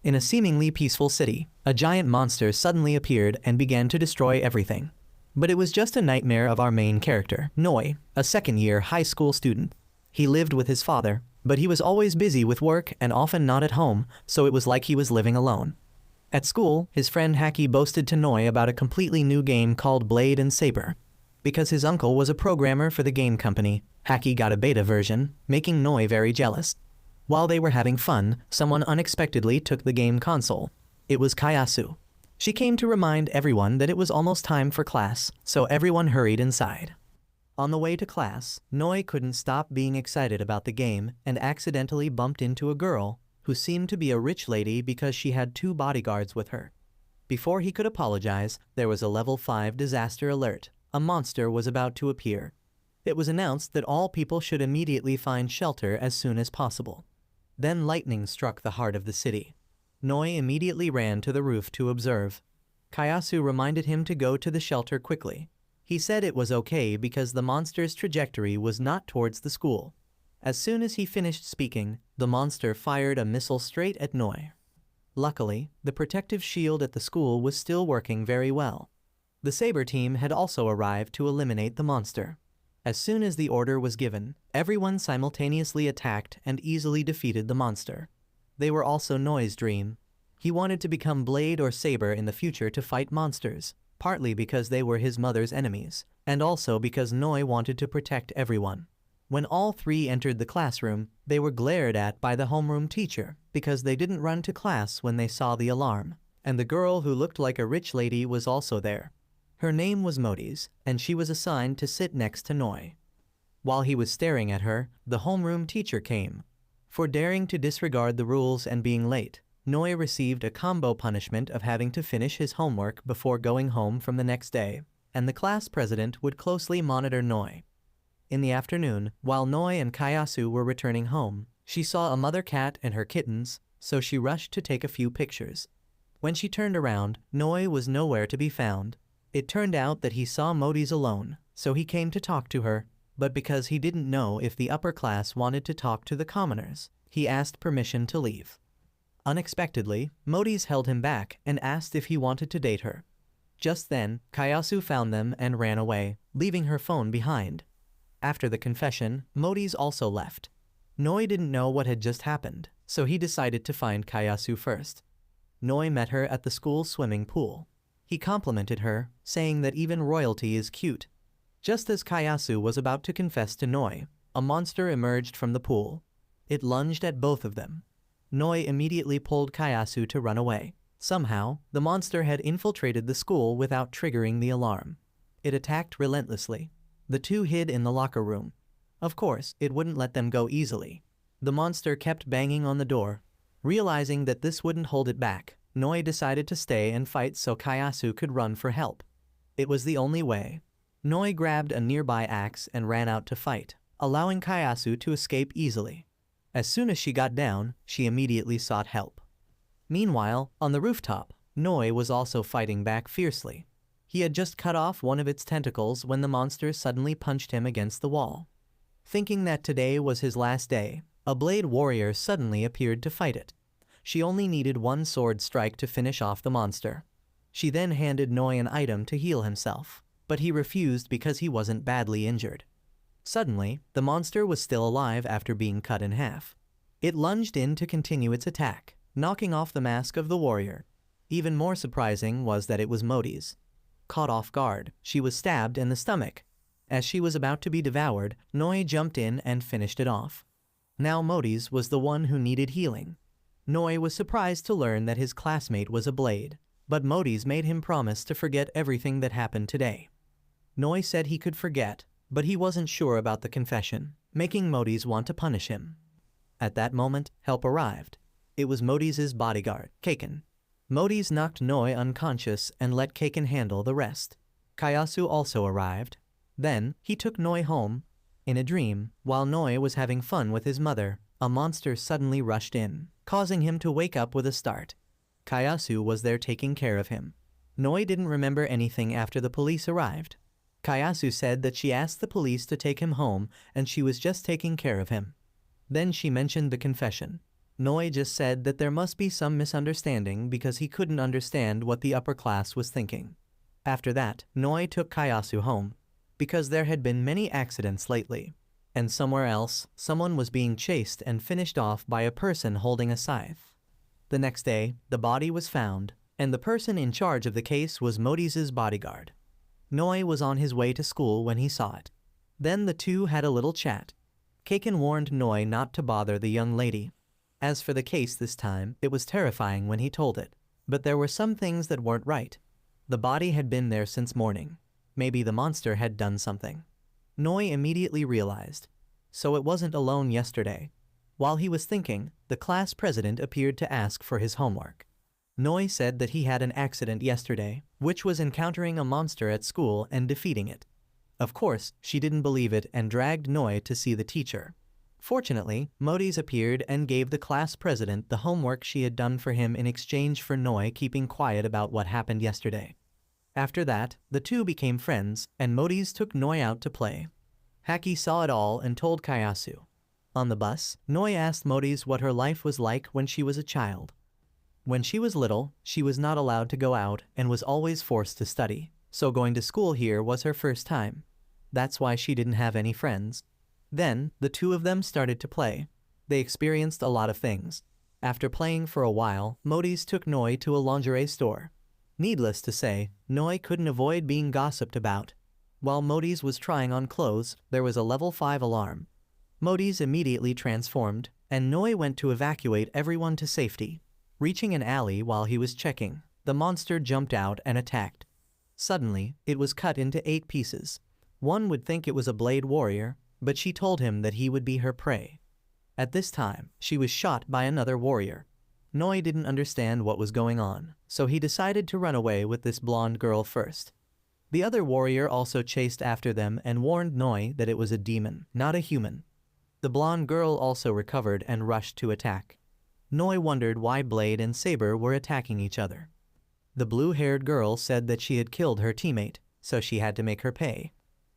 In a seemingly peaceful city, a giant monster suddenly appeared and began to destroy everything. But it was just a nightmare of our main character, Noi, a second-year high school student. He lived with his father, but he was always busy with work and often not at home, so it was like he was living alone. At school, his friend Haki boasted to Noi about a completely new game called Blade and Saber. Because his uncle was a programmer for the game company, Haki got a beta version, making Noi very jealous. While they were having fun, someone unexpectedly took the game console. It was Kayasu. She came to remind everyone that it was almost time for class, so everyone hurried inside. On the way to class, Noi couldn't stop being excited about the game and accidentally bumped into a girl who seemed to be a rich lady because she had 2 bodyguards with her. Before he could apologize, there was a level 5 disaster alert. A monster was about to appear. It was announced that all people should immediately find shelter as soon as possible. Then lightning struck the heart of the city. Noi immediately ran to the roof to observe. Kayasu reminded him to go to the shelter quickly. He said it was okay because the monster's trajectory was not towards the school. As soon as he finished speaking, the monster fired a missile straight at Noi. Luckily, the protective shield at the school was still working very well. The Saber team had also arrived to eliminate the monster. As soon as the order was given, everyone simultaneously attacked and easily defeated the monster. They were also Noi's dream. He wanted to become Blade or Saber in the future to fight monsters, partly because they were his mother's enemies, and also because Noi wanted to protect everyone. When all 3 entered the classroom, they were glared at by the homeroom teacher because they didn't run to class when they saw the alarm, and the girl who looked like a rich lady was also there. Her name was Modis, and she was assigned to sit next to Noi. While he was staring at her, the homeroom teacher came. For daring to disregard the rules and being late, Noi received a combo punishment of having to finish his homework before going home from the next day, and the class president would closely monitor Noi. In the afternoon, while Noi and Kayasu were returning home, she saw a mother cat and her kittens, so she rushed to take a few pictures. When she turned around, Noi was nowhere to be found. It turned out that he saw Modis alone, so he came to talk to her, but because he didn't know if the upper class wanted to talk to the commoners, he asked permission to leave. Unexpectedly, Modis held him back and asked if he wanted to date her. Just then, Kayasu found them and ran away, leaving her phone behind. After the confession, Modis also left. Noi didn't know what had just happened, so he decided to find Kayasu first. Noi met her at the school swimming pool. He complimented her, saying that even royalty is cute. Just as Kayasu was about to confess to Noi, a monster emerged from the pool. It lunged at both of them. Noi immediately pulled Kayasu to run away. Somehow, the monster had infiltrated the school without triggering the alarm. It attacked relentlessly. The 2 hid in the locker room. Of course, it wouldn't let them go easily. The monster kept banging on the door. Realizing that this wouldn't hold it back, Noi decided to stay and fight so Kayasu could run for help. It was the only way. Noi grabbed a nearby axe and ran out to fight, allowing Kayasu to escape easily. As soon as she got down, she immediately sought help. Meanwhile, on the rooftop, Noi was also fighting back fiercely. He had just cut off one of its tentacles when the monster suddenly punched him against the wall. Thinking that today was his last day, a blade warrior suddenly appeared to fight it. She only needed 1 sword strike to finish off the monster. She then handed Noi an item to heal himself, but he refused because he wasn't badly injured. Suddenly, the monster was still alive after being cut in half. It lunged in to continue its attack, knocking off the mask of the warrior. Even more surprising was that it was Modis. Caught off guard, she was stabbed in the stomach. As she was about to be devoured, Noi jumped in and finished it off. Now Modis was the one who needed healing. Noi was surprised to learn that his classmate was a blade, but Modis made him promise to forget everything that happened today. Noi said he could forget, but he wasn't sure about the confession, making Modis want to punish him. At that moment, help arrived. It was Modis' bodyguard, Kaken. Modis knocked Noi unconscious and let Kaken handle the rest. Kayasu also arrived. Then, he took Noi home. In a dream, while Noi was having fun with his mother, a monster suddenly rushed in, causing him to wake up with a start. Kayasu was there taking care of him. Noi didn't remember anything after the police arrived. Kayasu said that she asked the police to take him home and she was just taking care of him. Then she mentioned the confession. Noi just said that there must be some misunderstanding because he couldn't understand what the upper class was thinking. After that, Noi took Kayasu home, because there had been many accidents lately, and somewhere else, someone was being chased and finished off by a person holding a scythe. The next day, the body was found, and the person in charge of the case was Modi's bodyguard. Noi was on his way to school when he saw it. Then the two had a little chat. Kaken warned Noi not to bother the young lady. As for the case this time, it was terrifying when he told it, but there were some things that weren't right. The body had been there since morning. Maybe the monster had done something. Noi immediately realized. So it wasn't alone yesterday. While he was thinking, the class president appeared to ask for his homework. Noi said that he had an accident yesterday, which was encountering a monster at school and defeating it. Of course, she didn't believe it and dragged Noi to see the teacher. Fortunately, Modi's appeared and gave the class president the homework she had done for him in exchange for Noi keeping quiet about what happened yesterday. After that, the two became friends, and Modi's took Noi out to play. Haki saw it all and told Kayasu. On the bus, Noi asked Modi's what her life was like when she was a child. When she was little, she was not allowed to go out and was always forced to study, so going to school here was her first time. That's why she didn't have any friends. Then, the two of them started to play. They experienced a lot of things. After playing for a while, Modi's took Noi to a lingerie store. Needless to say, Noi couldn't avoid being gossiped about. While Modi's was trying on clothes, there was a level 5 alarm. Modi's immediately transformed, and Noi went to evacuate everyone to safety. Reaching an alley while he was checking, the monster jumped out and attacked. Suddenly, it was cut into 8 pieces. One would think it was a blade warrior, but she told him that he would be her prey. At this time, she was shot by another warrior. Noi didn't understand what was going on, so he decided to run away with this blonde girl first. The other warrior also chased after them and warned Noi that it was a demon, not a human. The blonde girl also recovered and rushed to attack. Noi wondered why Blade and Saber were attacking each other. The blue-haired girl said that she had killed her teammate, so she had to make her pay.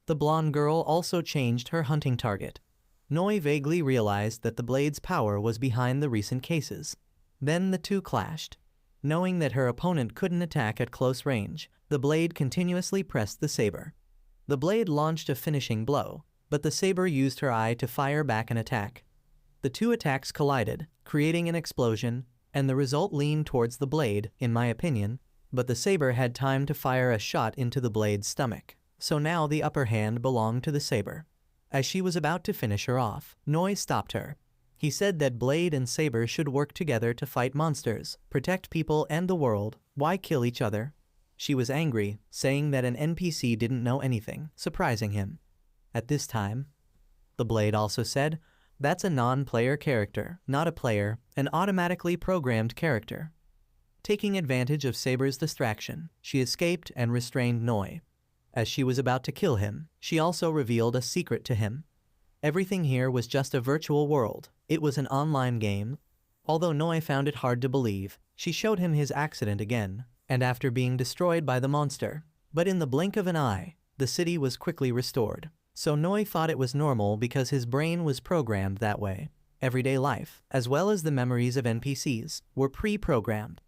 The blonde girl also changed her hunting target. Noi vaguely realized that the Blade's power was behind the recent cases. Then the two clashed. Knowing that her opponent couldn't attack at close range, the Blade continuously pressed the Saber. The Blade launched a finishing blow, but the Saber used her eye to fire back an attack. The two attacks collided, creating an explosion, and the result leaned towards the Blade, in my opinion, but the Saber had time to fire a shot into the Blade's stomach, so now the upper hand belonged to the Saber. As she was about to finish her off, Noi stopped her. He said that Blade and Saber should work together to fight monsters, protect people and the world. Why kill each other? She was angry, saying that an NPC didn't know anything, surprising him. At this time, the Blade also said, "That's a non-player character, not a player, an automatically programmed character." Taking advantage of Saber's distraction, she escaped and restrained Noi. As she was about to kill him, she also revealed a secret to him. Everything here was just a virtual world. It was an online game. Although Noi found it hard to believe, she showed him his accident again, and after being destroyed by the monster. But in the blink of an eye, the city was quickly restored. So Noi thought it was normal because his brain was programmed that way. Everyday life, as well as the memories of NPCs, were pre-programmed.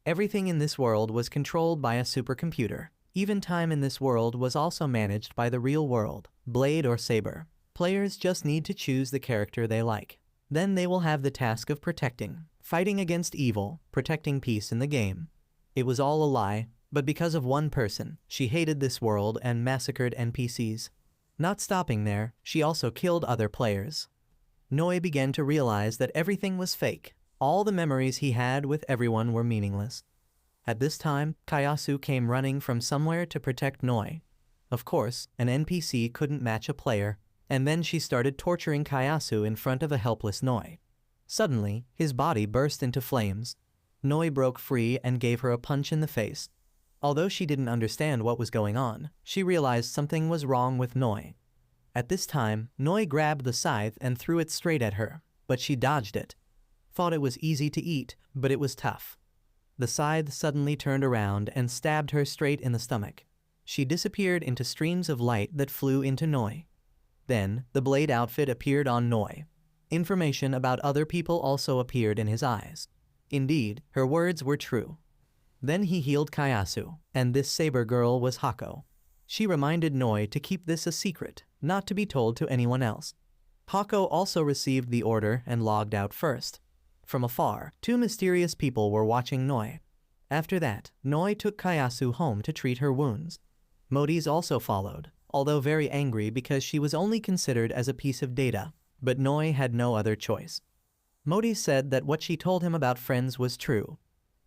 Everything in this world was controlled by a supercomputer. Even time in this world was also managed by the real world, Blade or Saber. Players just need to choose the character they like. Then they will have the task of protecting, fighting against evil, protecting peace in the game. It was all a lie, but because of one person, she hated this world and massacred NPCs. Not stopping there, she also killed other players. Noi began to realize that everything was fake. All the memories he had with everyone were meaningless. At this time, Kayasu came running from somewhere to protect Noi. Of course, an NPC couldn't match a player, and then she started torturing Kayasu in front of a helpless Noi. Suddenly, his body burst into flames. Noi broke free and gave her a punch in the face. Although she didn't understand what was going on, she realized something was wrong with Noi. At this time, Noi grabbed the scythe and threw it straight at her, but she dodged it. Thought it was easy to eat, but it was tough. The scythe suddenly turned around and stabbed her straight in the stomach. She disappeared into streams of light that flew into Noi. Then, the Blade outfit appeared on Noi. Information about other people also appeared in his eyes. Indeed, her words were true. Then he healed Kayasu, and this saber girl was Hako. She reminded Noi to keep this a secret, not to be told to anyone else. Hako also received the order and logged out first. From afar, two mysterious people were watching Noi. After that, Noi took Kayasu home to treat her wounds. Modi's also followed, although very angry because she was only considered as a piece of data, but Noi had no other choice. Modi said that what she told him about friends was true.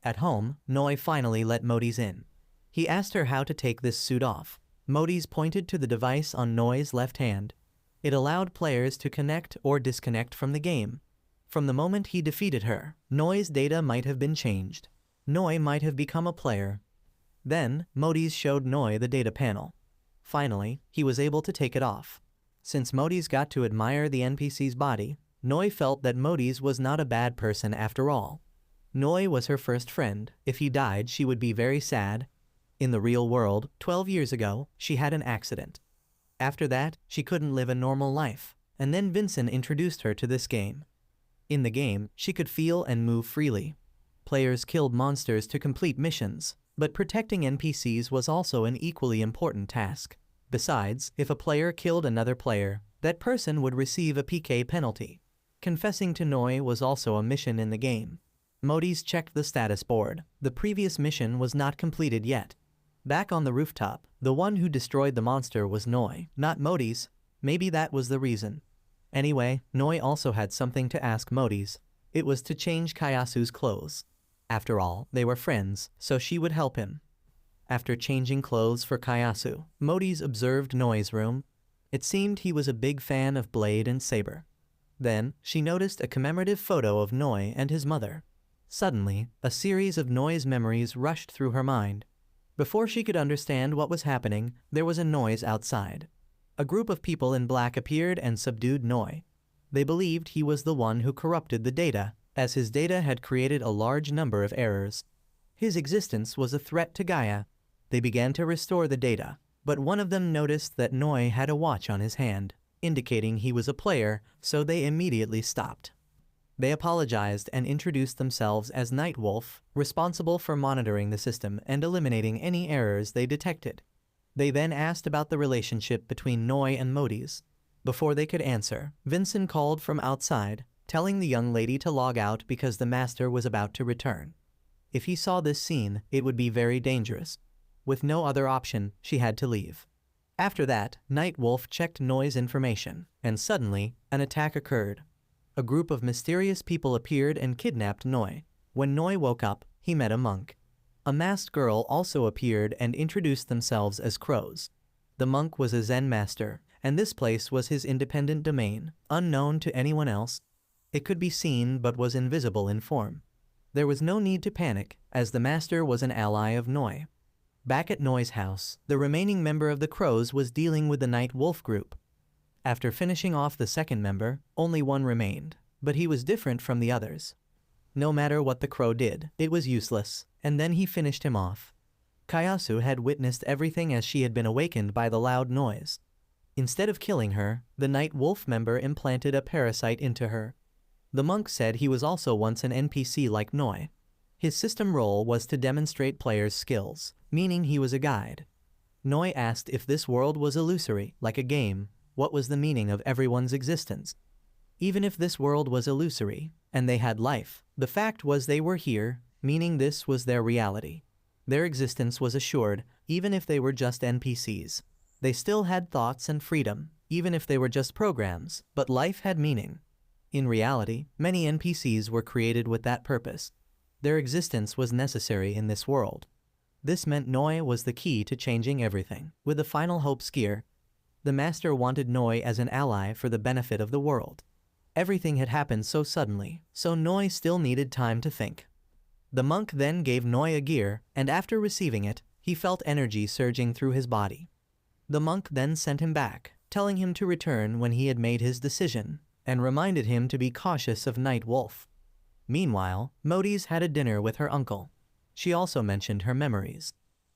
At home, Noi finally let Modi's in. He asked her how to take this suit off. Modi's pointed to the device on Noi's left hand. It allowed players to connect or disconnect from the game. From the moment he defeated her, Noi's data might have been changed. Noi might have become a player. Then, Modi's showed Noi the data panel. Finally, he was able to take it off. Since Modi's got to admire the NPC's body, Noi felt that Modi's was not a bad person after all. Noi was her first friend. If he died, she would be very sad. In the real world, 12 years ago, she had an accident. After that, she couldn't live a normal life, and then Vincent introduced her to this game. In the game, she could feel and move freely. Players killed monsters to complete missions, but protecting NPCs was also an equally important task. Besides, if a player killed another player, that person would receive a PK penalty. Confessing to Noi was also a mission in the game. Modi's checked the status board. The previous mission was not completed yet. Back on the rooftop, the one who destroyed the monster was Noi, not Modi's. Maybe that was the reason. Anyway, Noi also had something to ask Modi's. It was to change Kayasu's clothes. After all, they were friends, so she would help him. After changing clothes for Kayasu, Modi's observed Noi's room. It seemed he was a big fan of blade and saber. Then, she noticed a commemorative photo of Noi and his mother. Suddenly, a series of Noi's memories rushed through her mind. Before she could understand what was happening, there was a noise outside. A group of people in black appeared and subdued Noi. They believed he was the one who corrupted the data, as his data had created a large number of errors. His existence was a threat to Gaia. They began to restore the data, but one of them noticed that Noi had a watch on his hand, indicating he was a player, so they immediately stopped. They apologized and introduced themselves as Nightwolf, responsible for monitoring the system and eliminating any errors they detected. They then asked about the relationship between Noi and Modi's. Before they could answer, Vincent called from outside, telling the young lady to log out because the master was about to return. If he saw this scene, it would be very dangerous. With no other option, she had to leave. After that, Nightwolf checked Noi's information, and suddenly, an attack occurred. A group of mysterious people appeared and kidnapped Noi. When Noi woke up, he met a monk. A masked girl also appeared and introduced themselves as crows. The monk was a Zen master, and this place was his independent domain, unknown to anyone else. It could be seen but was invisible in form. There was no need to panic, as the master was an ally of Noi. Back at Noi's house, the remaining member of the crows was dealing with the Night Wolf group. After finishing off the second member, only one remained, but he was different from the others. No matter what the crow did, it was useless, and then he finished him off. Kayasu had witnessed everything as she had been awakened by the loud noise. Instead of killing her, the Night Wolf member implanted a parasite into her. The monk said he was also once an NPC like Noi. His system role was to demonstrate players' skills, meaning he was a guide. Noi asked if this world was illusory, like a game, what was the meaning of everyone's existence. Even if this world was illusory, and they had life, the fact was they were here, meaning this was their reality. Their existence was assured, even if they were just NPCs. They still had thoughts and freedom, even if they were just programs, but life had meaning. In reality, many NPCs were created with that purpose. Their existence was necessary in this world. This meant Noi was the key to changing everything. With the final hope skier, the master wanted Noi as an ally for the benefit of the world. Everything had happened so suddenly, so Noi still needed time to think. The monk then gave Noi a gear, and after receiving it, he felt energy surging through his body. The monk then sent him back, telling him to return when he had made his decision, and reminded him to be cautious of Night Wolf. Meanwhile, Modi's had a dinner with her uncle. She also mentioned her memories.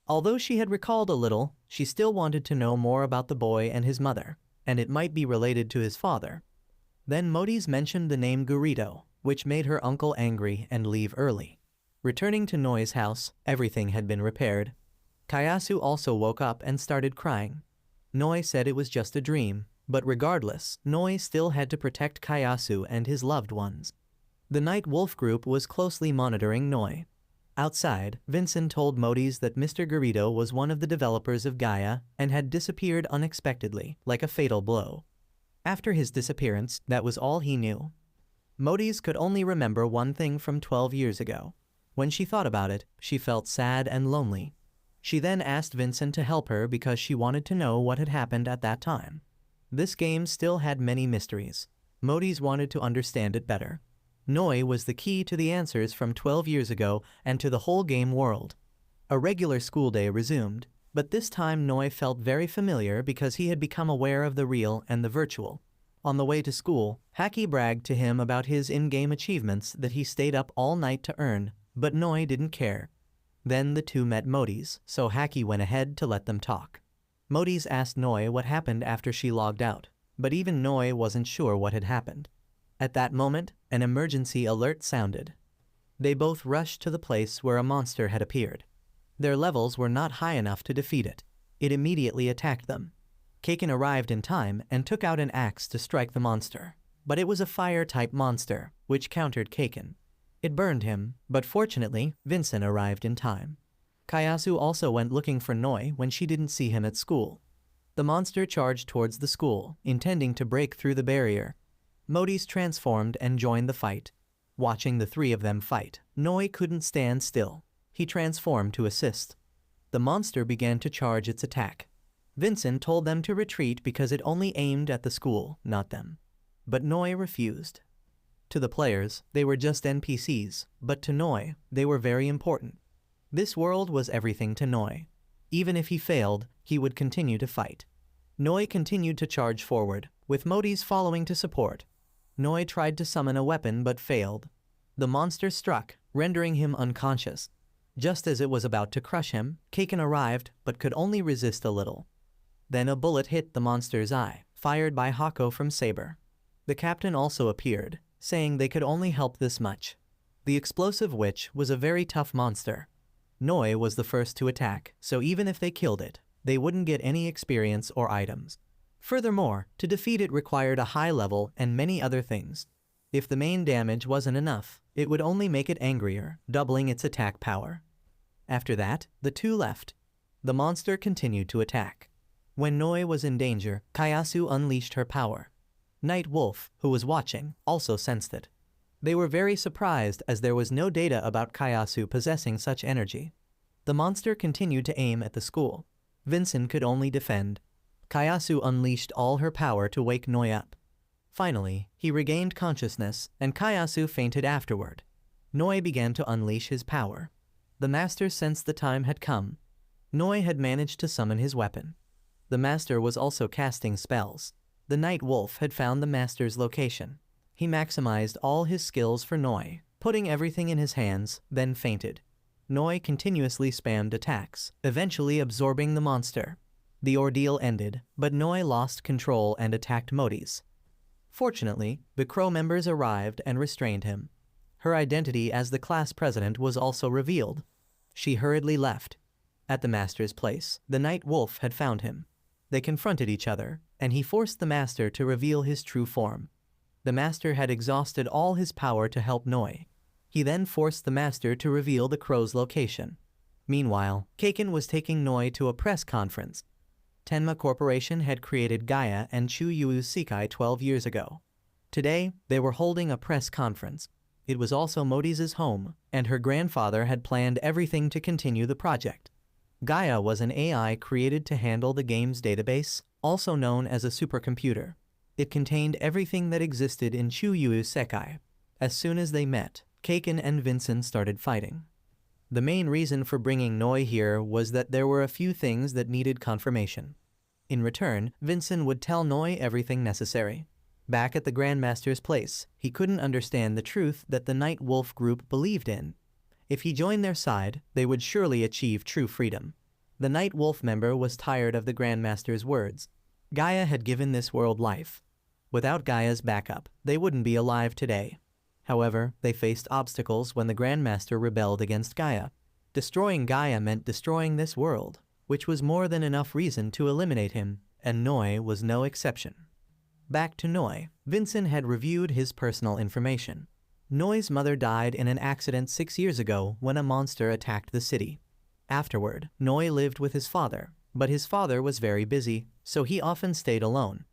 Although she had recalled a little, she still wanted to know more about the boy and his mother, and it might be related to his father. Then Modis mentioned the name Garrido, which made her uncle angry and leave early. Returning to Noi's house, everything had been repaired. Kayasu also woke up and started crying. Noi said it was just a dream, but regardless, Noi still had to protect Kayasu and his loved ones. The Night Wolf group was closely monitoring Noi. Outside, Vincent told Modis that Mr. Garrido was one of the developers of Gaia and had disappeared unexpectedly, like a fatal blow. After his disappearance, that was all he knew. Modis could only remember one thing from 12 years ago. When she thought about it, she felt sad and lonely. She then asked Vincent to help her because she wanted to know what had happened at that time. This game still had many mysteries. Modis wanted to understand it better. Noi was the key to the answers from 12 years ago and to the whole game world. A regular school day resumed, but this time Noi felt very familiar because he had become aware of the real and the virtual. On the way to school, Haki bragged to him about his in-game achievements that he stayed up all night to earn, but Noi didn't care. Then the two met Modis, so Haki went ahead to let them talk. Modis asked Noi what happened after she logged out, but even Noi wasn't sure what had happened. At that moment, an emergency alert sounded. They both rushed to the place where a monster had appeared. Their levels were not high enough to defeat it. It immediately attacked them. Kaken arrived in time and took out an axe to strike the monster, but it was a fire-type monster, which countered Kaken. It burned him, but fortunately, Vincent arrived in time. Kayasu also went looking for Noi when she didn't see him at school. The monster charged towards the school, intending to break through the barrier. Modis transformed and joined the fight. Watching the three of them fight, Noi couldn't stand still. He transformed to assist. The monster began to charge its attack. Vincent told them to retreat because it only aimed at the school, not them. But Noi refused. To the players, they were just NPCs, but to Noi, they were very important. This world was everything to Noi. Even if he failed, he would continue to fight. Noi continued to charge forward, with Modis following to support. Noi tried to summon a weapon but failed. The monster struck, rendering him unconscious. Just as it was about to crush him, Kaken arrived but could only resist a little. Then a bullet hit the monster's eye, fired by Hako from Saber. The captain also appeared, saying they could only help this much. The explosive witch was a very tough monster. Noi was the first to attack, so even if they killed it, they wouldn't get any experience or items. Furthermore, to defeat it required a high level and many other things. If the main damage wasn't enough, it would only make it angrier, doubling its attack power. After that, the two left. The monster continued to attack. When Noi was in danger, Kayasu unleashed her power. Night Wolf, who was watching, also sensed it. They were very surprised as there was no data about Kayasu possessing such energy. The monster continued to aim at the school. Vincent could only defend. Kayasu unleashed all her power to wake Noi up. Finally, he regained consciousness, and Kayasu fainted afterward. Noi began to unleash his power. The master sensed the time had come. Noi had managed to summon his weapon. The master was also casting spells. The Night Wolf had found the master's location. He maximized all his skills for Noi, putting everything in his hands, then fainted. Noi continuously spammed attacks, eventually absorbing the monster. The ordeal ended, but Noi lost control and attacked Modis. Fortunately, the Crow members arrived and restrained him. Her identity as the class president was also revealed. She hurriedly left. At the master's place, the Night Wolf had found him. They confronted each other, and he forced the master to reveal his true form. The master had exhausted all his power to help Noi. He then forced the master to reveal the Crow's location. Meanwhile, Kaken was taking Noi to a press conference. Tenma Corporation had created Gaia and Chu-Yu's Sekai 12 years ago. Today, they were holding a press conference. It was also Modis' home, and her grandfather had planned everything to continue the project. Gaia was an AI created to handle the game's database, also known as a supercomputer. It contained everything that existed in Chu-Yu's Sekai. As soon as they met, Kaken and Vincent started fighting. The main reason for bringing Noi here was that there were a few things that needed confirmation. In return, Vincent would tell Noi everything necessary. Back at the Grandmaster's place, he couldn't understand the truth that the Night Wolf group believed in. If he joined their side, they would surely achieve true freedom. The Night Wolf member was tired of the Grandmaster's words. Gaia had given this world life. Without Gaia's backup, they wouldn't be alive today. However, they faced obstacles when the Grandmaster rebelled against Gaia. Destroying Gaia meant destroying this world, which was more than enough reason to eliminate him, and Noi was no exception. Back to Noi, Vincent had reviewed his personal information. Noi's mother died in an accident 6 years ago when a monster attacked the city. Afterward, Noi lived with his father, but his father was very busy, so he often stayed alone.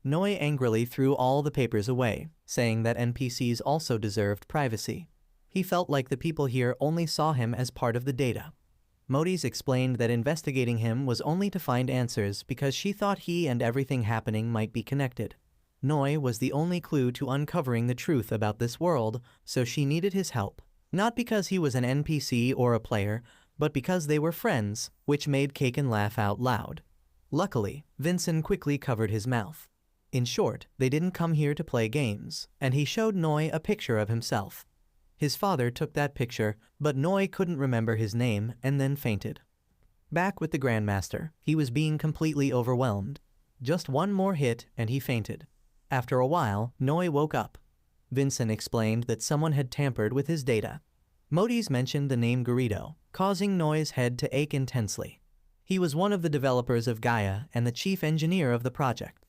Noi angrily threw all the papers away, saying that NPCs also deserved privacy. He felt like the people here only saw him as part of the data. Modis explained that investigating him was only to find answers because she thought he and everything happening might be connected. Noi was the only clue to uncovering the truth about this world, so she needed his help. Not because he was an NPC or a player, but because they were friends, which made Kaken laugh out loud. Luckily, Vincent quickly covered his mouth. In short, they didn't come here to play games, and he showed Noi a picture of himself. His father took that picture, but Noi couldn't remember his name and then fainted. Back with the Grandmaster, he was being completely overwhelmed. Just one more hit and he fainted. After a while, Noi woke up. Vincent explained that someone had tampered with his data. Modis mentioned the name Garrido, causing Noi's head to ache intensely. He was one of the developers of Gaia and the chief engineer of the project.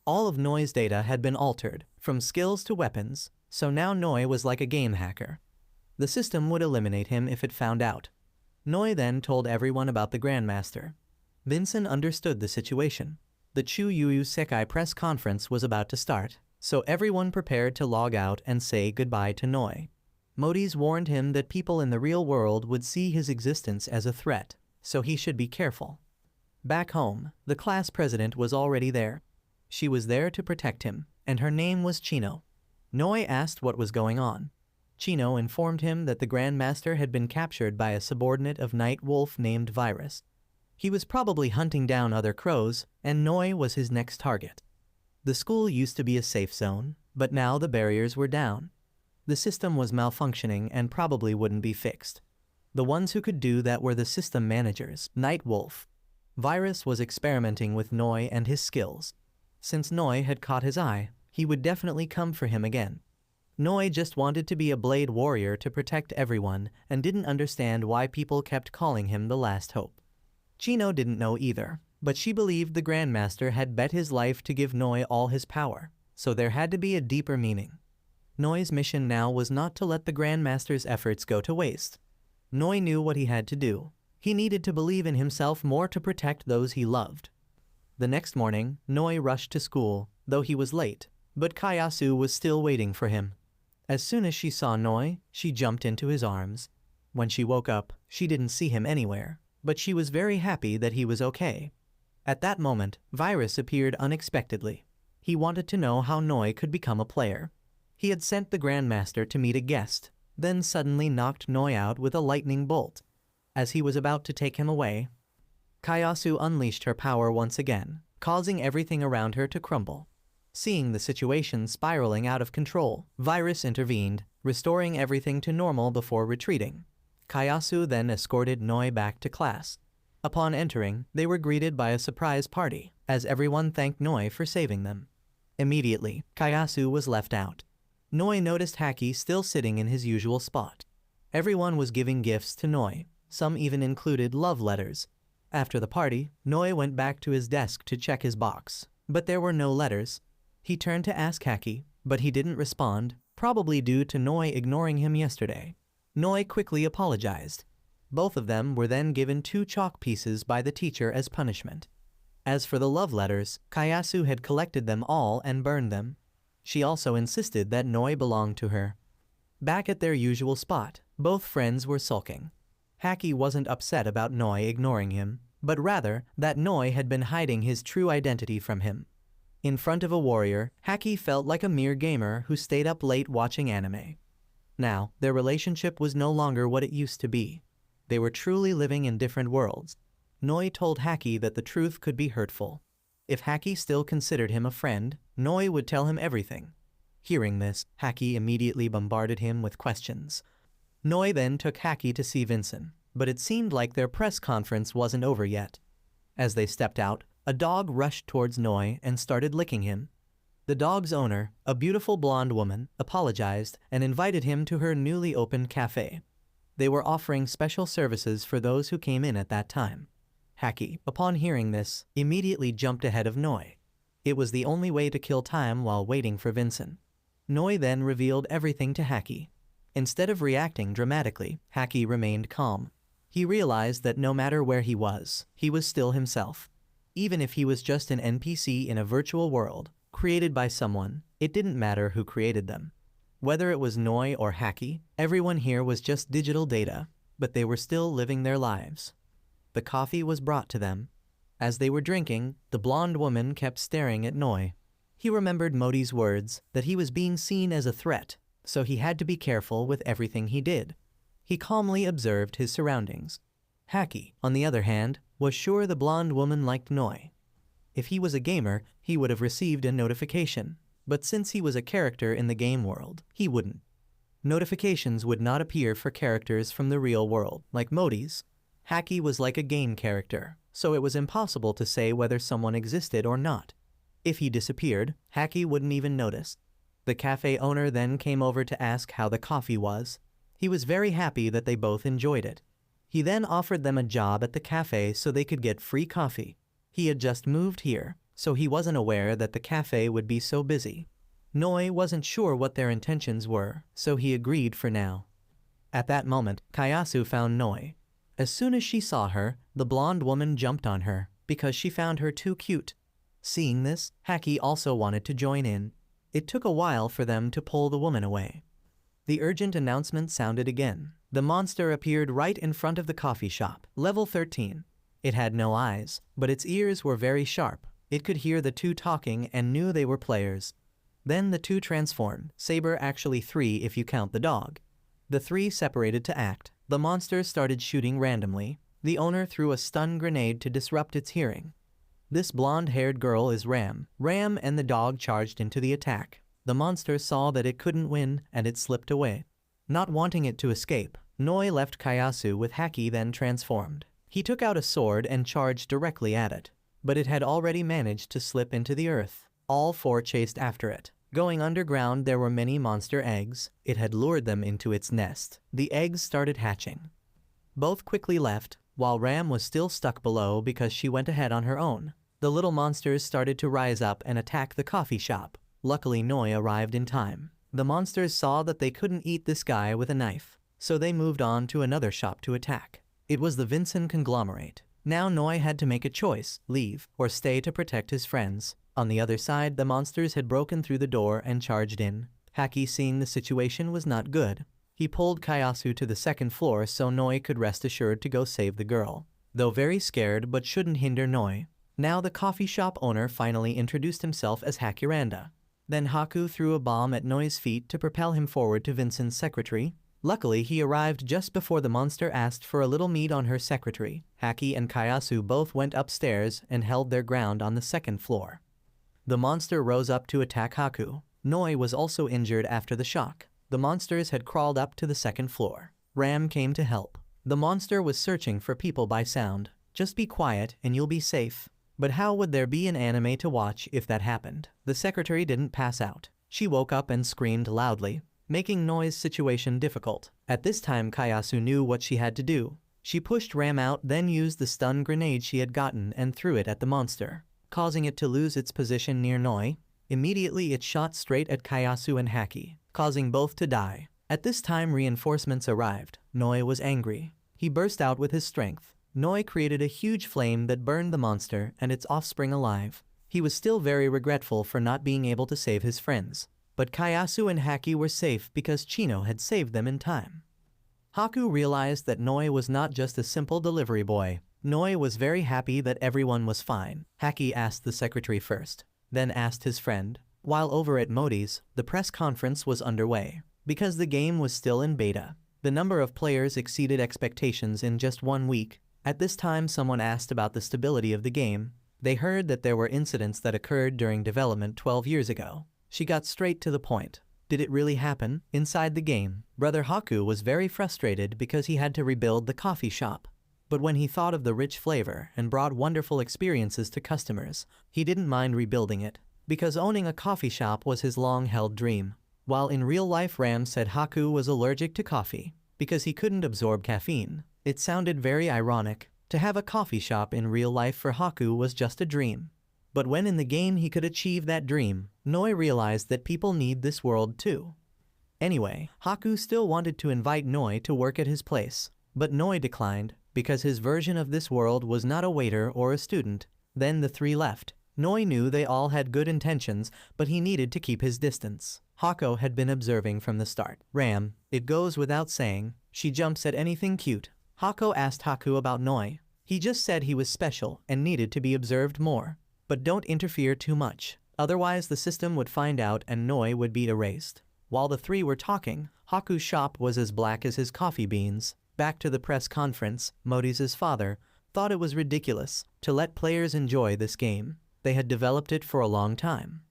All of Noi's data had been altered, from skills to weapons, so now Noi was like a game hacker. The system would eliminate him if it found out. Noi then told everyone about the Grandmaster. Vincent understood the situation. The Chu Yu Sekai press conference was about to start, so everyone prepared to log out and say goodbye to Noi. Modis warned him that people in the real world would see his existence as a threat, so he should be careful. Back home, the class president was already there. She was there to protect him, and her name was Chino. Noi asked what was going on. Chino informed him that the Grandmaster had been captured by a subordinate of Night Wolf named Virus. He was probably hunting down other crows, and Noi was his next target. The school used to be a safe zone, but now the barriers were down. The system was malfunctioning and probably wouldn't be fixed. The ones who could do that were the system managers, Night Wolf. Virus was experimenting with Noi and his skills. Since Noi had caught his eye, he would definitely come for him again. Noi just wanted to be a blade warrior to protect everyone and didn't understand why people kept calling him the last hope. Chino didn't know either, but she believed the Grandmaster had bet his life to give Noi all his power, so there had to be a deeper meaning. Noi's mission now was not to let the Grandmaster's efforts go to waste. Noi knew what he had to do. He needed to believe in himself more to protect those he loved. The next morning, Noi rushed to school, though he was late, but Kayasu was still waiting for him. As soon as she saw Noi, she jumped into his arms. When she woke up, she didn't see him anywhere, but she was very happy that he was okay. At that moment, Virus appeared unexpectedly. He wanted to know how Noi could become a player. He had sent the Grandmaster to meet a guest, then suddenly knocked Noi out with a lightning bolt. As he was about to take him away, Kayasu unleashed her power once again, causing everything around her to crumble. Seeing the situation spiraling out of control, Virus intervened, restoring everything to normal before retreating. Kayasu then escorted Noi back to class. Upon entering, they were greeted by a surprise party, as everyone thanked Noi for saving them. Immediately, Kayasu was left out. Noi noticed Haki still sitting in his usual spot. Everyone was giving gifts to Noi, some even included love letters. After the party, Noi went back to his desk to check his box, but there were no letters. He turned to ask Haki, but he didn't respond, probably due to Noi ignoring him yesterday. Noi quickly apologized. Both of them were then given 2 chalk pieces by the teacher as punishment. As for the love letters, Kayasu had collected them all and burned them. She also insisted that Noi belonged to her. Back at their usual spot, both friends were sulking. Haki wasn't upset about Noi ignoring him, but rather that Noi had been hiding his true identity from him. In front of a warrior, Haki felt like a mere gamer who stayed up late watching anime. Now, their relationship was no longer what it used to be. They were truly living in different worlds. Noi told Haki that the truth could be hurtful. If Haki still considered him a friend, Noi would tell him everything. Hearing this, Haki immediately bombarded him with questions. Noi then took Haki to see Vincent, but it seemed like their press conference wasn't over yet. As they stepped out, a dog rushed towards Noi and started licking him. The dog's owner, a beautiful blonde woman, apologized and invited him to her newly opened cafe. They were offering special services for those who came in at that time. Haki, upon hearing this, immediately jumped ahead of Noi. It was the only way to kill time while waiting for Vincent. Noi then revealed everything to Haki. Instead of reacting dramatically, Haki remained calm. He realized that no matter where he was still himself. Even if he was just an NPC in a virtual world, created by someone, it didn't matter who created them. Whether it was Noi or Haki, everyone here was just digital data, but they were still living their lives. The coffee was brought to them. As they were drinking, the blonde woman kept staring at Noi. He remembered Modi's words that he was being seen as a threat, so he had to be careful with everything he did. He calmly observed his surroundings. Haki, on the other hand, was sure the blonde woman liked Noi. If he was a gamer, he would have received a notification, but since he was a character in the game world, he wouldn't. Notifications would not appear for characters from the real world, like Modi's. Haki was like a game character, so it was impossible to say whether someone existed or not. If he disappeared, Haki wouldn't even notice. The cafe owner then came over to ask how the coffee was. He was very happy that they both enjoyed it. He then offered them a job at the cafe so they could get free coffee. He had just moved here, so he wasn't aware that the cafe would be so busy. Noi wasn't sure what their intentions were, so he agreed for now. At that moment, Kayasu found Noi. As soon as she saw her, the blonde woman jumped on her, because she found her too cute. Seeing this, Haki also wanted to join in. It took a while for them to pull the woman away. The urgent announcement sounded again. The monster appeared right in front of the coffee shop, level 13. It had no eyes, but its ears were very sharp. It could hear the two talking and knew they were players. Then the two transformed, Saber actually 3 if you count the dog. The 3 separated to act. The monster started shooting randomly. The owner threw a stun grenade to disrupt its hearing. This blonde-haired girl is Ram. Ram and the dog charged into the attack. The monster saw that it couldn't win and it slipped away. Not wanting it to escape, Noi left Kayasu with Haki then transformed. He took out a sword and charged directly at it, but it had already managed to slip into the earth. All 4 chased after it. Going underground, there were many monster eggs. It had lured them into its nest. The eggs started hatching. Both quickly left, while Ram was still stuck below because she went ahead on her own. The little monsters started to rise up and attack the coffee shop. Luckily, Noi arrived in time. The monsters saw that they couldn't eat this guy with a knife, so they moved on to another shop to attack. It was the Vincent conglomerate. Now Noi had to make a choice, leave or stay to protect his friends. On the other side, the monsters had broken through the door and charged in. Haki, seeing the situation was not good. He pulled Kayasu to the 2nd floor so Noi could rest assured to go save the girl. Though very scared but shouldn't hinder Noi. Now the coffee shop owner finally introduced himself as Hakiranda. Then Haku threw a bomb at Noi's feet to propel him forward to Vincent's secretary. Luckily, he arrived just before the monster asked for a little meat on her secretary. Haki and Kayasu both went upstairs and held their ground on the 2nd floor. The monster rose up to attack Haku. Noi was also injured after the shock. The monsters had crawled up to the 2nd floor. Ram came to help. The monster was searching for people by sound. Just be quiet and you'll be safe. But how would there be an anime to watch if that happened? The secretary didn't pass out. She woke up and screamed loudly, making Noi's situation difficult. At this time, Kayasu knew what she had to do. She pushed Ram out, then used the stun grenade she had gotten and threw it at the monster, causing it to lose its position near Noi. Immediately, it shot straight at Kayasu and Haki, causing both to die. At this time, reinforcements arrived. Noi was angry. He burst out with his strength. Noi created a huge flame that burned the monster and its offspring alive. He was still very regretful for not being able to save his friends. But Kayasu and Haki were safe because Chino had saved them in time. Haku realized that Noi was not just a simple delivery boy. Noi was very happy that everyone was fine. Haki asked the secretary first, then asked his friend. While over at Modi's, the press conference was underway. Because the game was still in beta, the number of players exceeded expectations in just 1 week. At this time, someone asked about the stability of the game. They heard that there were incidents that occurred during development 12 years ago. She got straight to the point. Did it really happen? Inside the game, Brother Haku was very frustrated because he had to rebuild the coffee shop. But when he thought of the rich flavor and brought wonderful experiences to customers, he didn't mind rebuilding it. because owning a coffee shop was his long-held dream. While in real life Ram said Haku was allergic to coffee because he couldn't absorb caffeine. It sounded very ironic. To have a coffee shop in real life for Haku was just a dream. But when in the game he could achieve that dream, Noi realized that people need this world too. Anyway, Haku still wanted to invite Noi to work at his place, but Noi declined because his version of this world was not a waiter or a student. Then the three left. Noi knew they all had good intentions, but he needed to keep his distance. Haku had been observing from the start. Ram, it goes without saying, she jumps at anything cute. Haku asked Haku about Noi. He just said he was special and needed to be observed more. But don't interfere too much, otherwise the system would find out and Noi would be erased. While the three were talking, Haku's shop was as black as his coffee beans. Back to the press conference, Modi's father thought it was ridiculous to let players enjoy this game. They had developed it for a long time.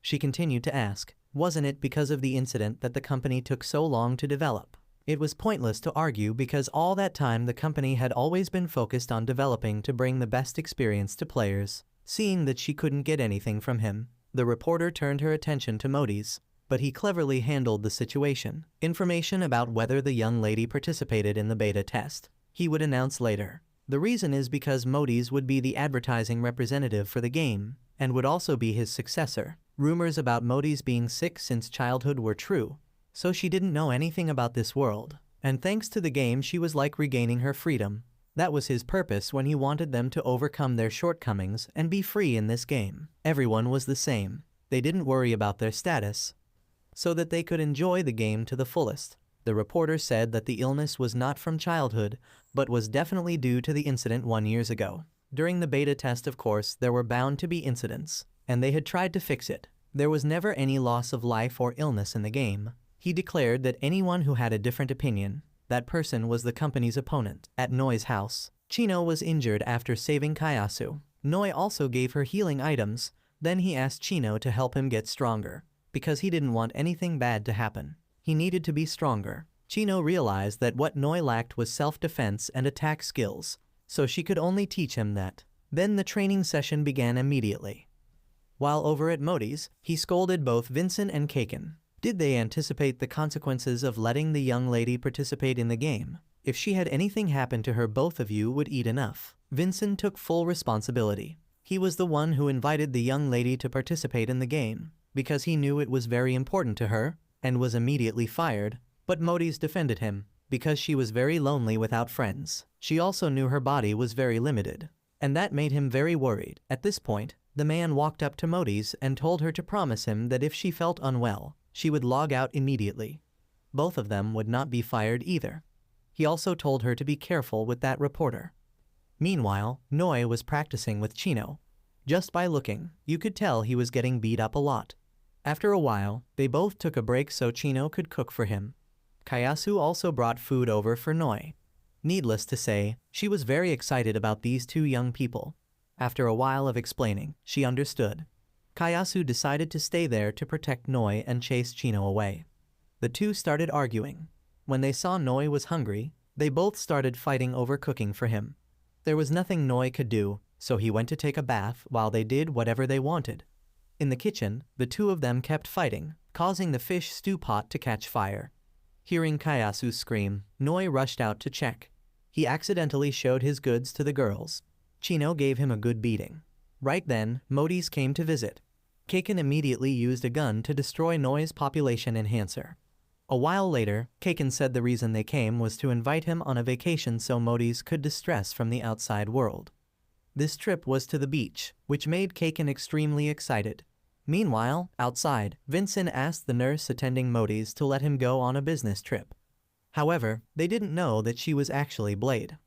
She continued to ask, wasn't it because of the incident that the company took so long to develop? It was pointless to argue because all that time the company had always been focused on developing to bring the best experience to players. Seeing that she couldn't get anything from him, the reporter turned her attention to Modi's, but he cleverly handled the situation. Information about whether the young lady participated in the beta test, he would announce later. The reason is because Modi's would be the advertising representative for the game, and would also be his successor. Rumors about Modi's being sick since childhood were true, so she didn't know anything about this world, and thanks to the game she was like regaining her freedom. That was his purpose when he wanted them to overcome their shortcomings and be free in this game. Everyone was the same. They didn't worry about their status, so that they could enjoy the game to the fullest. The reporter said that the illness was not from childhood, but was definitely due to the incident 1 year ago. During the beta test, of course, there were bound to be incidents, and they had tried to fix it. There was never any loss of life or illness in the game. He declared that anyone who had a different opinion, that person was the company's opponent. At Noi's house, Chino was injured after saving Kayasu. Noi also gave her healing items, then he asked Chino to help him get stronger, because he didn't want anything bad to happen. He needed to be stronger. Chino realized that what Noi lacked was self-defense and attack skills, so she could only teach him that. Then the training session began immediately. While over at Modi's, he scolded both Vincent and Kaken. Did they anticipate the consequences of letting the young lady participate in the game? If she had anything happen to her, both of you would eat enough. Vincent took full responsibility. He was the one who invited the young lady to participate in the game, because he knew it was very important to her, and was immediately fired. But Modi's defended him, because she was very lonely without friends. She also knew her body was very limited, and that made him very worried. At this point, the man walked up to Modi's and told her to promise him that if she felt unwell, she would log out immediately. Both of them would not be fired either. He also told her to be careful with that reporter. Meanwhile, Noi was practicing with Chino. Just by looking, you could tell he was getting beat up a lot. After a while, they both took a break so Chino could cook for him. Kayasu also brought food over for Noi. Needless to say, she was very excited about these two young people. After a while of explaining, she understood. Kayasu decided to stay there to protect Noi and chase Chino away. The two started arguing. When they saw Noi was hungry, they both started fighting over cooking for him. There was nothing Noi could do, so he went to take a bath while they did whatever they wanted. In the kitchen, the two of them kept fighting, causing the fish stew pot to catch fire. Hearing Kayasu scream, Noi rushed out to check. He accidentally showed his goods to the girls. Chino gave him a good beating. Right then, Modi's came to visit. Kaken immediately used a gun to destroy Noi's population enhancer. A while later, Kaken said the reason they came was to invite him on a vacation so Modi's could distress from the outside world. This trip was to the beach, which made Kaken extremely excited. Meanwhile, outside, Vincent asked the nurse attending Modi's to let him go on a business trip. However, they didn't know that she was actually Blade.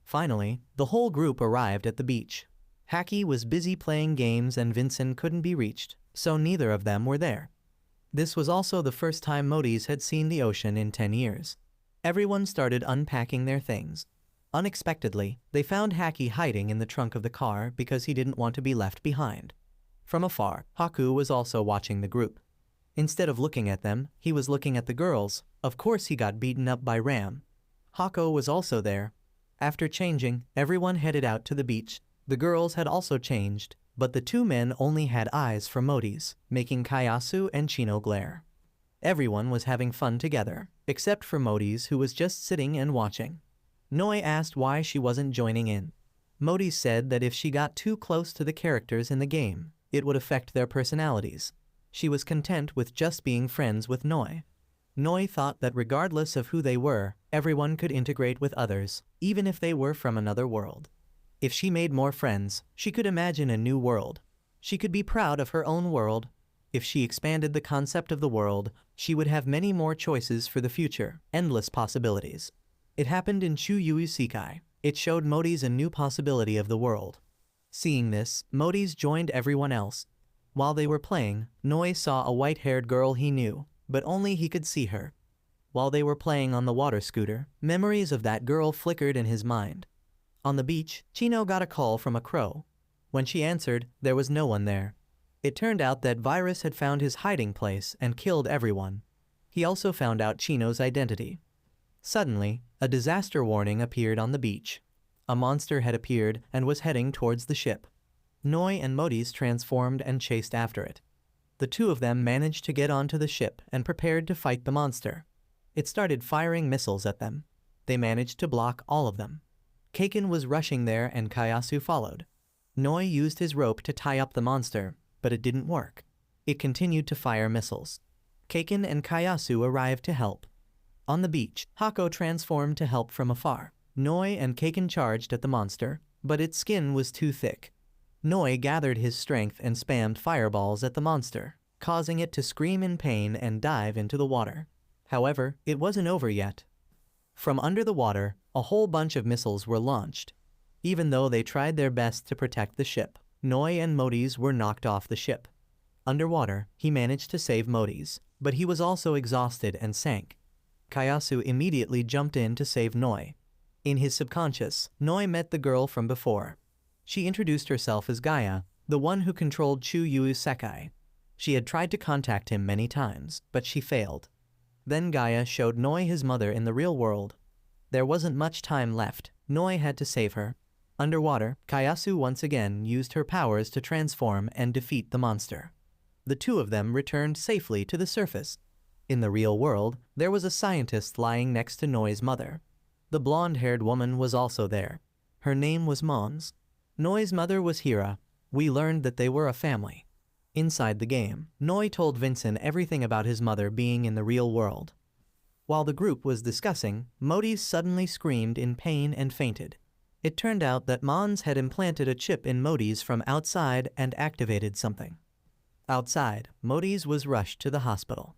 Finally, the whole group arrived at the beach. Haki was busy playing games and Vincent couldn't be reached, so neither of them were there. This was also the first time Modi's had seen the ocean in 10 years. Everyone started unpacking their things. Unexpectedly, they found Haki hiding in the trunk of the car because he didn't want to be left behind. From afar, Haku was also watching the group. Instead of looking at them, he was looking at the girls. Of course he got beaten up by Ram. Haku was also there. After changing, everyone headed out to the beach. The girls had also changed, But the two men only had eyes for Modi's, making Kayasu and Chino glare. Everyone was having fun together, except for Modi's, who was just sitting and watching. Noi asked why she wasn't joining in. Modi said that if she got too close to the characters in the game, it would affect their personalities. She was content with just being friends with Noi. Noi thought that regardless of who they were, everyone could integrate with others, even if they were from another world. If she made more friends, she could imagine a new world. She could be proud of her own world. If she expanded the concept of the world, she would have many more choices for the future, endless possibilities. It happened in Chuyu Isekai. It showed Modi's a new possibility of the world. Seeing this, Modi's joined everyone else. While they were playing, Noi saw a white-haired girl he knew, but only he could see her. While they were playing on the water scooter, memories of that girl flickered in his mind. On the beach, Chino got a call from a crow. When she answered, there was no one there. It turned out that Virus had found his hiding place and killed everyone. He also found out Chino's identity. Suddenly, a disaster warning appeared on the beach. A monster had appeared and was heading towards the ship. Noi and Modi's transformed and chased after it. The two of them managed to get onto the ship and prepared to fight the monster. It started firing missiles at them. They managed to block all of them. Kaken was rushing there and Kayasu followed. Noi used his rope to tie up the monster, but it didn't work. It continued to fire missiles. Kaken and Kayasu arrived to help. On the beach, Hako transformed to help from afar. Noi and Kaken charged at the monster, but its skin was too thick. Noi gathered his strength and spammed fireballs at the monster, causing it to scream in pain and dive into the water. However, it wasn't over yet. From under the water, a whole bunch of missiles were launched. Even though they tried their best to protect the ship, Noi and Modi's were knocked off the ship. Underwater, he managed to save Modi's, but he was also exhausted and sank. Kayasu immediately jumped in to save Noi. In his subconscious, Noi met the girl from before. She introduced herself as Gaia, the one who controlled Chuyu Isekai. She had tried to contact him many times, but she failed. Then Gaia showed Noi his mother in the real world. There wasn't much time left. Noi had to save her. Underwater, Kayasu once again used her powers to transform and defeat the monster. The two of them returned safely to the surface. In the real world, there was a scientist lying next to Noi's mother. The blonde-haired woman was also there. Her name was Mons. Noi's mother was Hira. We learned that they were a family. Inside the game, Noi told Vincent everything about his mother being in the real world. While the group was discussing, Modi's suddenly screamed in pain and fainted. It turned out that Mons had implanted a chip in Modi's from outside and activated something. Outside, Modi's was rushed to the hospital.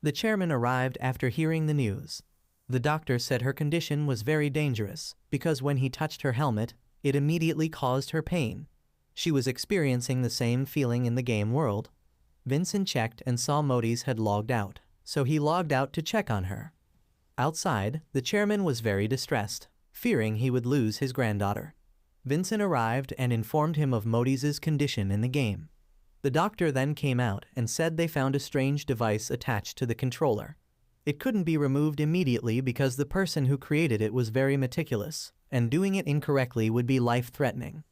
The chairman arrived after hearing the news. The doctor said her condition was very dangerous because when he touched her helmet, it immediately caused her pain. She was experiencing the same feeling in the game world. Vincent checked and saw Modi's had logged out, so he logged out to check on her. Outside, the chairman was very distressed, fearing he would lose his granddaughter. Vincent arrived and informed him of Modi's condition in the game. The doctor then came out and said they found a strange device attached to the controller. It couldn't be removed immediately because the person who created it was very meticulous, and doing it incorrectly would be life-threatening.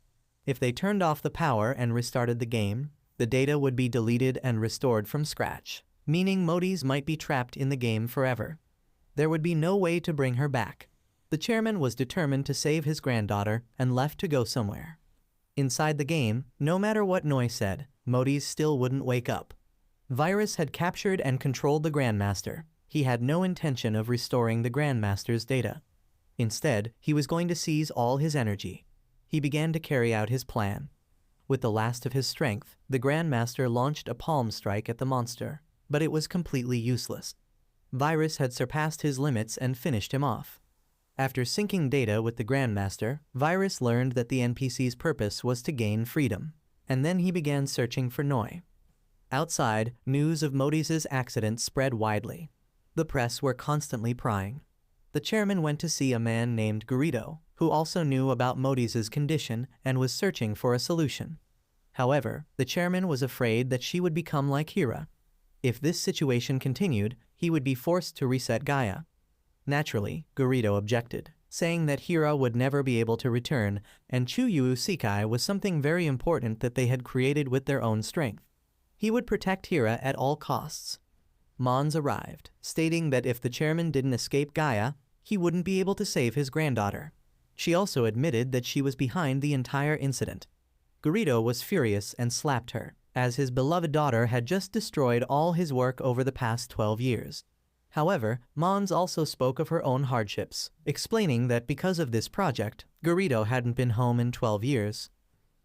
If they turned off the power and restarted the game, the data would be deleted and restored from scratch, meaning Modi's might be trapped in the game forever. There would be no way to bring her back. The chairman was determined to save his granddaughter and left to go somewhere. Inside the game, no matter what Noi said, Modi's still wouldn't wake up. Virus had captured and controlled the Grandmaster. He had no intention of restoring the Grandmaster's data. Instead, he was going to seize all his energy. He began to carry out his plan. With the last of his strength, the Grandmaster launched a palm strike at the monster, but it was completely useless. Virus had surpassed his limits and finished him off. After syncing data with the Grandmaster, Virus learned that the NPC's purpose was to gain freedom, and then he began searching for Noi. Outside, news of Modi's accident spread widely. The press were constantly prying. The chairman went to see a man named Garrido, who also knew about Modi's condition and was searching for a solution. However, the chairman was afraid that she would become like Hira. If this situation continued, he would be forced to reset Gaia. Naturally, Garrido objected, saying that Hira would never be able to return, and Chuyu Usikai was something very important that they had created with their own strength. He would protect Hira at all costs. Mons arrived, stating that if the chairman didn't escape Gaia, he wouldn't be able to save his granddaughter. She also admitted that she was behind the entire incident. Garrido was furious and slapped her, as his beloved daughter had just destroyed all his work over the past 12 years. However, Mons also spoke of her own hardships, explaining that because of this project, Garrido hadn't been home in 12 years.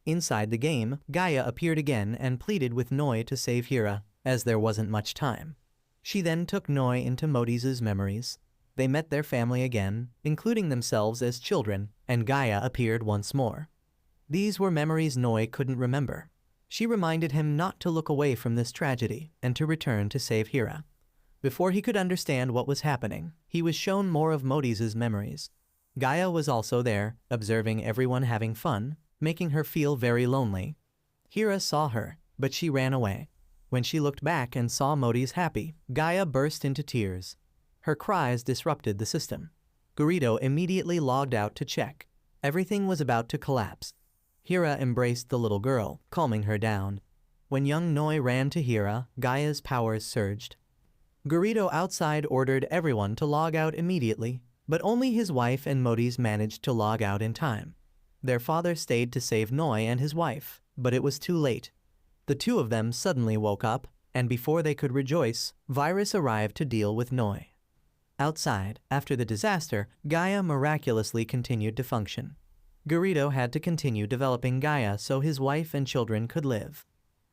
Inside the game, Gaia appeared again and pleaded with Noi to save Hira, as there wasn't much time. She then took Noi into Modi's memories. They met their family again, including themselves as children, and Gaia appeared once more. These were memories Noi couldn't remember. She reminded him not to look away from this tragedy and to return to save Hira. Before he could understand what was happening, he was shown more of Modi's memories. Gaia was also there, observing everyone having fun, making her feel very lonely. Hira saw her, but she ran away. When she looked back and saw Modi's happy, Gaia burst into tears. Her cries disrupted the system. Garrido immediately logged out to check. Everything was about to collapse. Hira embraced the little girl, calming her down. When young Noi ran to Hira, Gaia's powers surged. Garrido outside ordered everyone to log out immediately, but only his wife and Modi's managed to log out in time. Their father stayed to save Noi and his wife, but it was too late. The two of them suddenly woke up, and before they could rejoice, Virus arrived to deal with Noi. Outside, after the disaster, Gaia miraculously continued to function. Garrido had to continue developing Gaia so his wife and children could live.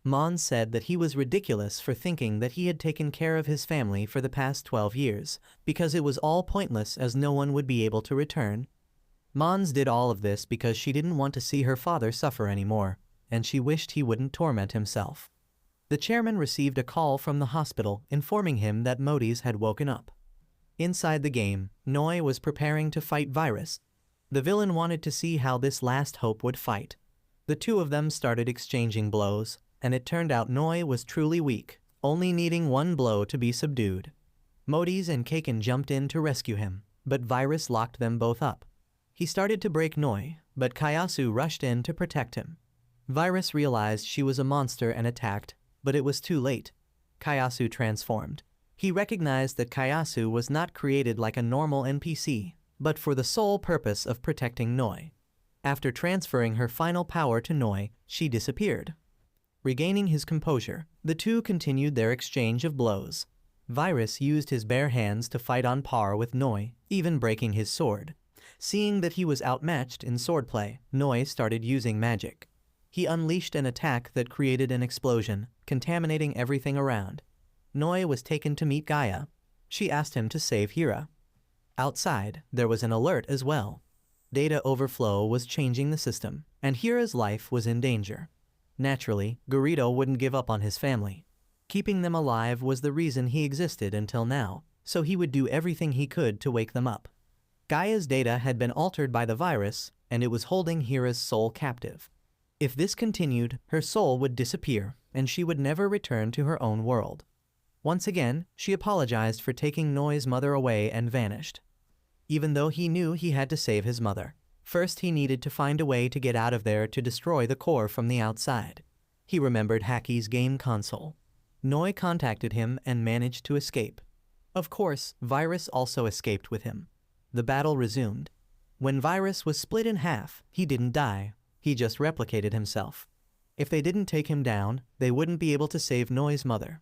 Mons said that he was ridiculous for thinking that he had taken care of his family for the past 12 years, because it was all pointless as no one would be able to return. Mons did all of this because she didn't want to see her father suffer anymore, and she wished he wouldn't torment himself. The chairman received a call from the hospital informing him that Modi's had woken up. Inside the game, Noi was preparing to fight Virus. The villain wanted to see how this last hope would fight. The two of them started exchanging blows, and it turned out Noi was truly weak, only needing one blow to be subdued. Modi's and Kaken jumped in to rescue him, but Virus locked them both up. He started to break Noi, but Kayasu rushed in to protect him. Virus realized she was a monster and attacked, but it was too late. Kayasu transformed. He recognized that Kayasu was not created like a normal NPC, but for the sole purpose of protecting Noi. After transferring her final power to Noi, she disappeared. Regaining his composure, the two continued their exchange of blows. Virus used his bare hands to fight on par with Noi, even breaking his sword. Seeing that he was outmatched in swordplay, Noi started using magic. He unleashed an attack that created an explosion, contaminating everything around. Noi was taken to meet Gaia. She asked him to save Hira. Outside, there was an alert as well. Data overflow was changing the system, and Hira's life was in danger. Naturally, Garrido wouldn't give up on his family. Keeping them alive was the reason he existed until now, so he would do everything he could to wake them up. Gaia's data had been altered by the virus, and it was holding Hira's soul captive. If this continued, her soul would disappear, and she would never return to her own world. Once again, she apologized for taking Noi's mother away and vanished. Even though he knew he had to save his mother, first he needed to find a way to get out of there to destroy the core from the outside. He remembered Haki's game console. Noi contacted him and managed to escape. Of course, Virus also escaped with him. The battle resumed. When Virus was split in half, he didn't die. He just replicated himself. If they didn't take him down, they wouldn't be able to save Noi's mother.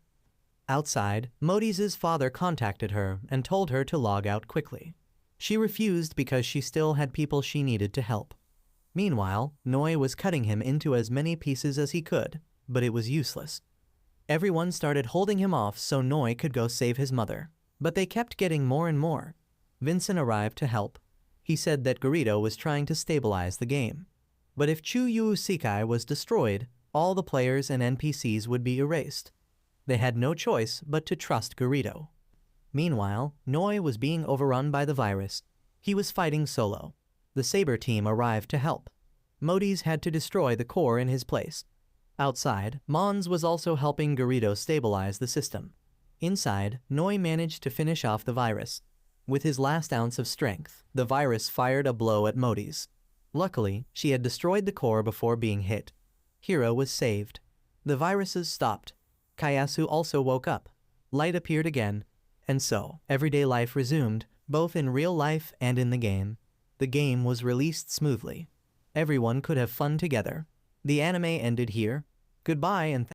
Outside, Modi's father contacted her and told her to log out quickly. She refused because she still had people she needed to help. Meanwhile, Noi was cutting him into as many pieces as he could, but it was useless. Everyone started holding him off so Noi could go save his mother, but they kept getting more and more. Vincent arrived to help. He said that Garrido was trying to stabilize the game. But if Chuyu Usikai was destroyed, all the players and NPCs would be erased. They had no choice but to trust Garrido. Meanwhile, Noi was being overrun by the virus. He was fighting solo. The Saber team arrived to help. Modi's had to destroy the core in his place. Outside, Mons was also helping Garrido stabilize the system. Inside, Noi managed to finish off the virus. With his last ounce of strength, the virus fired a blow at Modi's. Luckily, she had destroyed the core before being hit. Hiro was saved. The viruses stopped. Kayasu also woke up. Light appeared again, and so, everyday life resumed, both in real life and in the game. The game was released smoothly. Everyone could have fun together. The anime ended here. Goodbye and